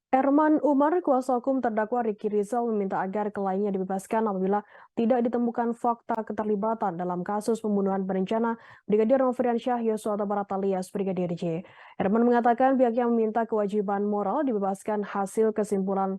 Erman Umar, kuasa hukum terdakwa Ricky Rizal meminta agar kliennya dibebaskan apabila tidak ditemukan fakta keterlibatan dalam kasus pembunuhan berencana Brigadir Nofriansyah Yosua Huta Barat alias Brigadir J. Erman mengatakan pihaknya meminta kewajiban moral dibebaskan hasil kesimpulan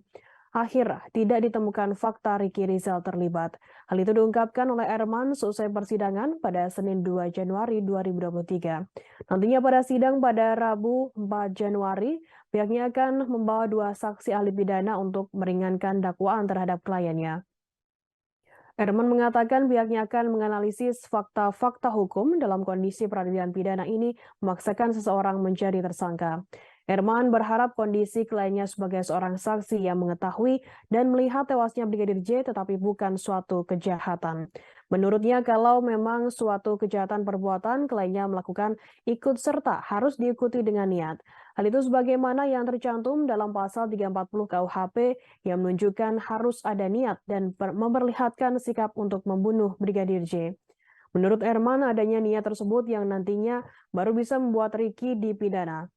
akhir tidak ditemukan fakta Ricky Rizal terlibat. Hal itu diungkapkan oleh Erman seusai persidangan pada Senin 2 Januari 2023. Nantinya pada sidang pada Rabu 4 Januari, pihaknya akan membawa dua saksi ahli pidana untuk meringankan dakwaan terhadap kliennya. Erman mengatakan pihaknya akan menganalisis fakta-fakta hukum dalam kondisi peradilan pidana ini memaksakan seseorang menjadi tersangka. Erman berharap kondisi kliennya sebagai seorang saksi yang mengetahui dan melihat tewasnya Brigadir J tetapi bukan suatu kejahatan. Menurutnya kalau memang suatu kejahatan perbuatan kliennya melakukan ikut serta harus diikuti dengan niat. Hal itu sebagaimana yang tercantum dalam pasal 340 KUHP yang menunjukkan harus ada niat dan memperlihatkan sikap untuk membunuh Brigadir J. Menurut Erman, adanya niat tersebut yang nantinya baru bisa membuat Ricky dipidana.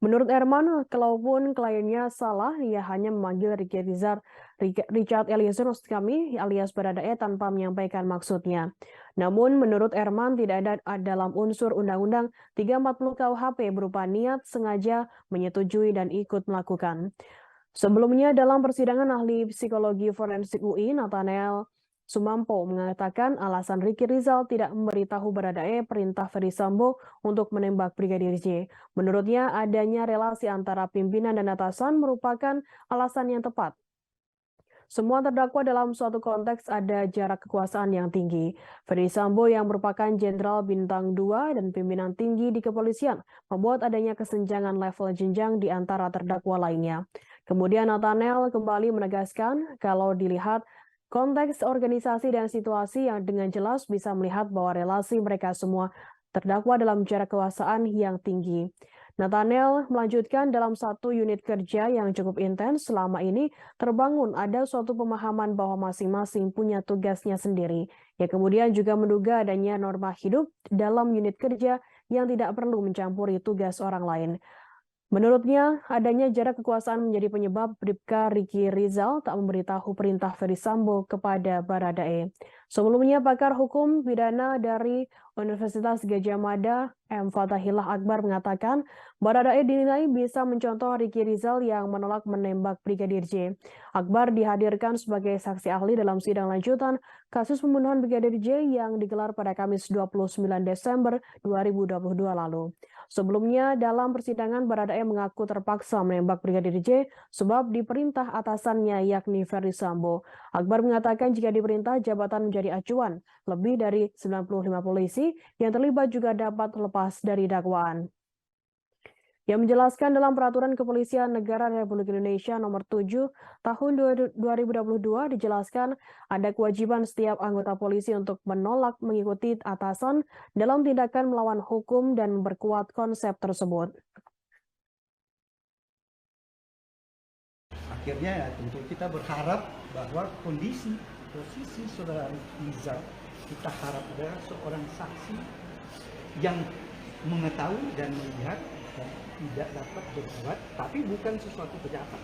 Menurut Erman, kalaupun kliennya salah, ia hanya memanggil Richard Eliezer kami alias Baradae tanpa menyampaikan maksudnya. Namun menurut Erman tidak ada dalam unsur Undang-Undang 340 KUHP berupa niat, sengaja, menyetujui, dan ikut melakukan. Sebelumnya dalam persidangan ahli psikologi forensik UI, Nathanael Sumampo mengatakan alasan Ricky Rizal tidak memberitahu Baradae perintah Ferry Sambo untuk menembak Brigadir J. Menurutnya adanya relasi antara pimpinan dan atasan merupakan alasan yang tepat. Semua terdakwa dalam suatu konteks ada jarak kekuasaan yang tinggi. Ferry Sambo yang merupakan Jenderal Bintang 2 dan pimpinan tinggi di kepolisian membuat adanya kesenjangan level jenjang di antara terdakwa lainnya. Kemudian Nathanael kembali menegaskan kalau dilihat konteks organisasi dan situasi yang dengan jelas bisa melihat bahwa relasi mereka semua terdakwa dalam jarak kekuasaan yang tinggi. Nathanael melanjutkan dalam satu unit kerja yang cukup intens selama ini terbangun ada suatu pemahaman bahwa masing-masing punya tugasnya sendiri, yang kemudian juga menduga adanya norma hidup dalam unit kerja yang tidak perlu mencampuri tugas orang lain. Menurutnya, adanya jarak kekuasaan menjadi penyebab Bribka Ricky Rizal tak memberitahu perintah Ferry Sambo kepada Baradae. Sebelumnya, pakar hukum pidana dari Universitas Gadjah Mada, M. Fatahillah Akbar mengatakan, Baradae dinilai bisa mencontoh Ricky Rizal yang menolak menembak Brigadir J. Akbar dihadirkan sebagai saksi ahli dalam sidang lanjutan kasus pembunuhan Brigadir J yang digelar pada Kamis 29 Desember 2022 lalu. Sebelumnya, dalam persidangan Baradae mengaku terpaksa menembak Brigadir J sebab diperintah atasannya yakni Ferry Sambo. Akbar mengatakan jika diperintah jabatan menjadi acuan. Lebih dari 95 polisi yang terlibat juga dapat lepas dari dakwaan. Yang menjelaskan dalam Peraturan Kepolisian Negara Republik Indonesia Nomor 7 Tahun 2022 dijelaskan ada kewajiban setiap anggota polisi untuk menolak mengikuti atasan dalam tindakan melawan hukum dan memperkuat konsep tersebut. Akhirnya ya tentu kita berharap bahwa posisi saudara Rizal kita harap adalah seorang saksi yang mengetahui dan melihat dan tidak dapat berbuat, tapi bukan sesuatu kejahatan.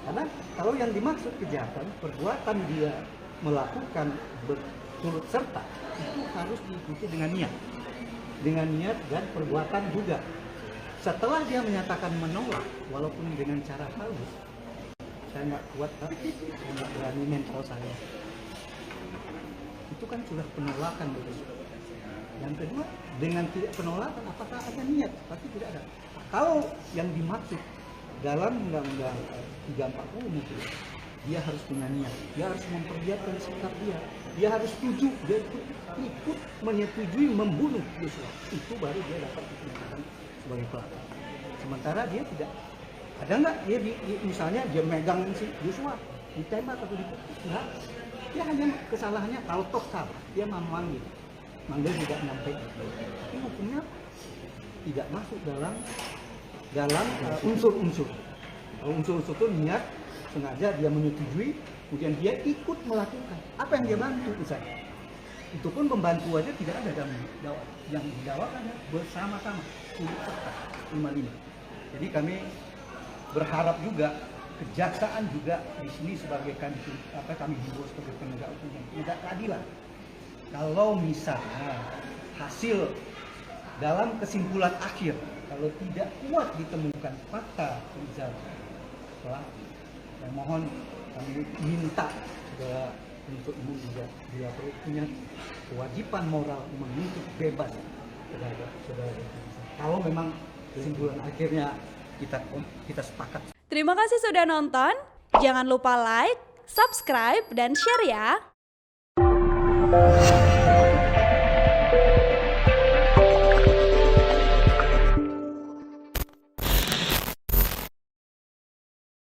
Karena kalau yang dimaksud kejahatan, perbuatan dia melakukan berturut serta, itu harus diikuti dengan niat dan perbuatan juga. Setelah dia menyatakan menolak, walaupun dengan cara halus, saya nggak kuat, tapi saya nggak berani mental saya. Itu kan sudah penolakan begitu. Yang kedua, dengan tidak penolakan, apakah ada niat? Pasti tidak ada. Kalau yang dimaksud dalam Undang-Undang 340 itu, dia harus punya niat, dia harus memperlihatkan sikap dia harus setuju, dia ikut menyetujui membunuh Yosua. Itu baru dia dapat dikatakan sebagai pelaku. Sementara dia tidak. Ada nggak dia misalnya dia megang si Yosua, ditembak atau dipukul? Enggak. Dia hanya kesalahannya kalau toh salah, dia memanggil tidak menyampaikan. Tapi hukumnya tidak masuk dalam unsur-unsur. Unsur-unsur itu niat, sengaja dia menyetujui, kemudian dia ikut melakukan. Apa yang dia bantu misalnya? Itu pun membantu aja tidak ada dalam dakwaan. Yang didakwakan bersama-sama, turut serta 55. Jadi kami berharap juga kejaksaan juga di sini sebagai kami himbau sebagai penegak hukum, penegak keadilan. Kalau misalnya hasil dalam kesimpulan akhir kalau tidak kuat ditemukan fakta Rizal pelaku, saya mohon kami minta saudara penuntut umum juga bila perlu punya kewajiban moral menuntut bebas saudara. Kalau memang kesimpulan akhirnya kita sepakat. Terima kasih sudah nonton. Jangan lupa like, subscribe, dan share ya.